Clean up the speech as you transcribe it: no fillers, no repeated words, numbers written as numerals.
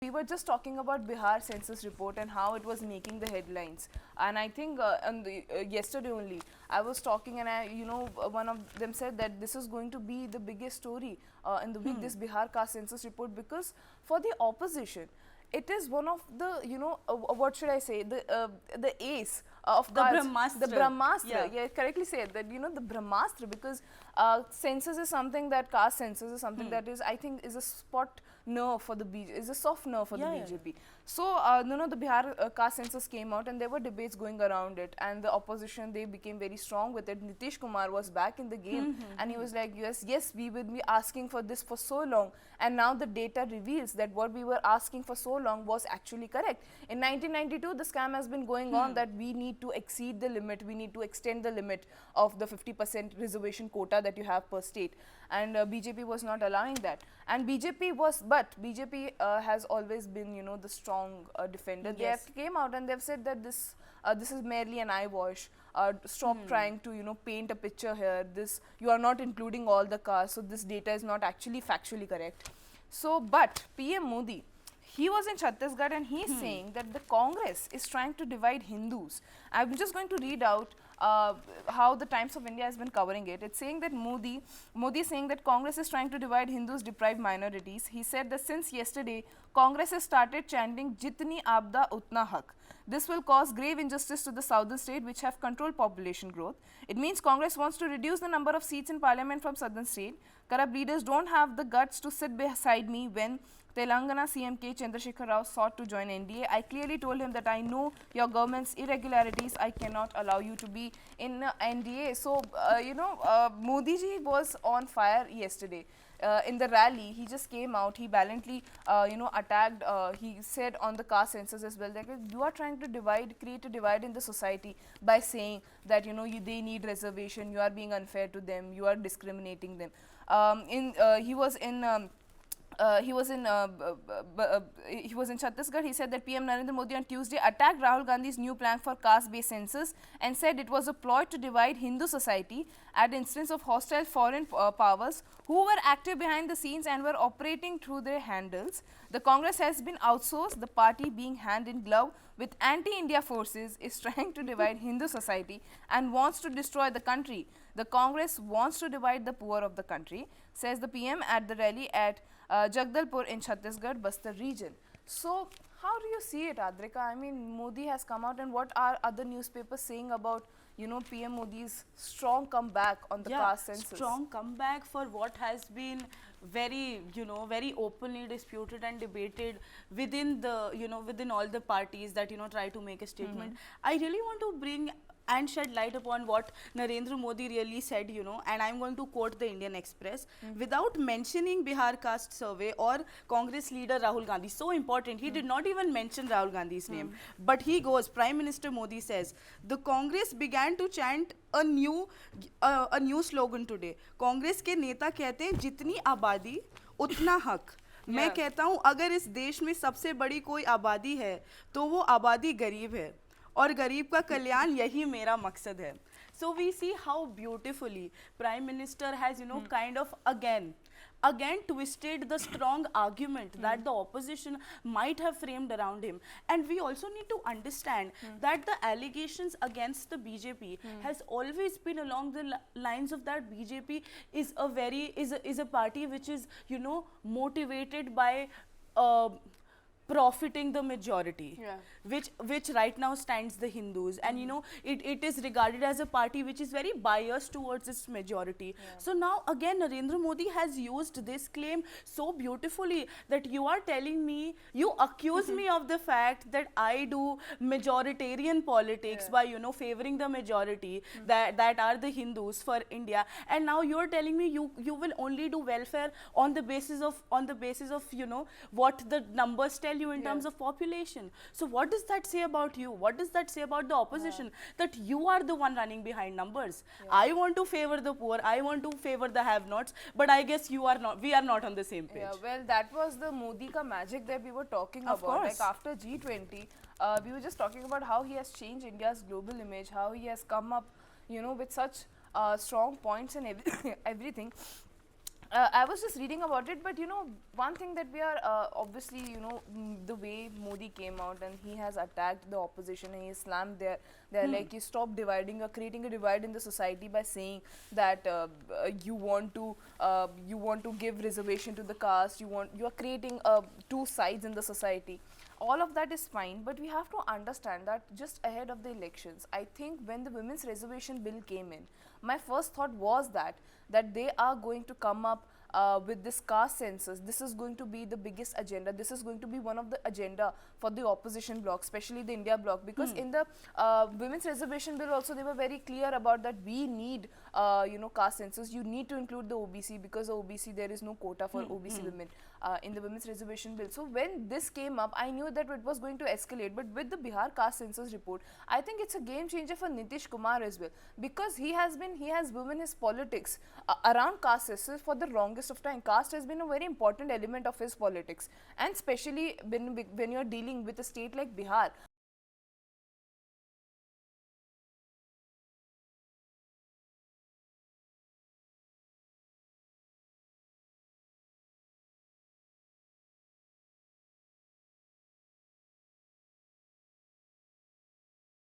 we were just talking about Bihar census report and how it was making the headlines. And I think yesterday only I was talking, and one of them said that this is going to be the biggest story in the week, this Bihar caste census report, because for the opposition, it is one of the, what should I say, the ace of The cards, Brahmastra. the Brahmastra. Yeah, correctly said that, the Brahmastra, because census is something that, caste census is something that is, I think, is a spot nerve for the BJP, is a soft nerve for the BJP. So, the Bihar caste census came out, and there were debates going around it, and the opposition, they became very strong with it. Nitish Kumar was back in the game, and he was like, yes, we will be asking for this for so long, and now the data reveals that what we were asking for so long was actually correct. In 1992, the scam has been going on that we need to exceed the limit, we need to extend the limit of the 50% reservation quota that you have per state, and BJP was not allowing that. And BJP has always been, the strong defender. They have came out and they've said that this is merely an eyewash. Stop trying to, paint a picture here. You are not including all the castes, so this data is not actually factually correct. So, but PM Modi, he was in Chhattisgarh, and he is saying that the Congress is trying to divide Hindus. I'm just going to read out how the Times of India has been covering it. It's saying that Modi is saying that Congress is trying to divide Hindus, deprive minorities. He said that since yesterday, Congress has started chanting Jitni Abda Utna Hak. This will cause grave injustice to the southern state, which have controlled population growth. It means Congress wants to reduce the number of seats in parliament from southern state. Corrupt leaders don't have the guts to sit beside me when Telangana CM K. Chandrasekhar Rao sought to join NDA. I clearly told him that I know your government's irregularities. I cannot allow you to be in NDA. So, Modi ji was on fire yesterday. In the rally, he just came out, he valiantly, attacked, he said on the caste census as well, that you are trying to create a divide in the society by saying that, they need reservation, you are being unfair to them, you are discriminating them. He was in Chhattisgarh. He said that PM Narendra Modi on Tuesday attacked Rahul Gandhi's new plan for caste-based census and said it was a ploy to divide Hindu society at the instance of hostile foreign powers who were active behind the scenes and were operating through their handles. The Congress has been outsourced. The party, being hand in glove with anti-India forces, is trying to divide Hindu society and wants to destroy the country. The Congress wants to divide the poor of the country, says the PM at the rally at Jagdalpur in Chhattisgarh, Bastar region. So, how do you see it, Adrika? I mean, Modi has come out, and what are other newspapers saying about, PM Modi's strong comeback on the caste census? Strong comeback for what has been very, very openly disputed and debated within the, within all the parties that, try to make a statement. I really want to bring and shed light upon what Narendra Modi really said, and I'm going to quote the Indian Express, without mentioning Bihar caste survey or Congress leader Rahul Gandhi. So important. He did not even mention Rahul Gandhi's name. But he goes, Prime Minister Modi says, the Congress began to chant a new slogan today. Congress के नेता कहते हैं जितनी आबादी उतना हक. मैं कहता हूँ अगर इस देश में सबसे बड़ी कोई आबादी है तो वो आबादी गरीब है और गरीब का कल्याण यही मेरा मकसद है. So we see how beautifully Prime Minister has, kind of again twisted the strong argument that the opposition might have framed around him. And we also need to understand that the allegations against the BJP has always been along the lines of that BJP is a party which is, motivated by profiting the majority, which right now stands the Hindus, and it is regarded as a party which is very biased towards its majority. So now again Narendra Modi has used this claim so beautifully that you are telling me, you accuse me of the fact that I do majoritarian politics by favoring the majority that are the Hindus for India, and now you are telling me you will only do welfare on the basis of what the numbers tell you in terms of population. So what does that say about you? What does that say about the opposition? That you are the one running behind numbers. I want to favor the poor, I want to favor the have-nots, but I guess you are not. We are not on the same page. Well, that was the Modi ka magic that we were talking about. Course. Like after G20, we were just talking about how he has changed India's global image, how he has come up, with such strong points and everything. I was just reading about it, but you know, one thing that we are obviously, you know, the way Modi came out and he has attacked the opposition and he slammed their like, you stop dividing or creating a divide in the society by saying that you want to give reservation to the caste, you are creating two sides in the society. All of that is fine, but we have to understand that just ahead of the elections, I think when the women's reservation bill came in, my first thought was that they are going to come up with this caste census. This is going to be the biggest agenda. This is going to be one of the agenda for the opposition bloc, especially the India bloc, because in the women's reservation bill also they were very clear about that we need you know, caste census. You need to include the OBC, because the OBC, there is no quota for OBC women in the women's reservation bill. So when this came up, I knew that it was going to escalate, but with the Bihar caste census report, I think it's a game changer for Nitish Kumar as well, because he has woven his politics around caste census for the longest of time. Caste has been a very important element of his politics, and especially when you are dealing with a state like Bihar,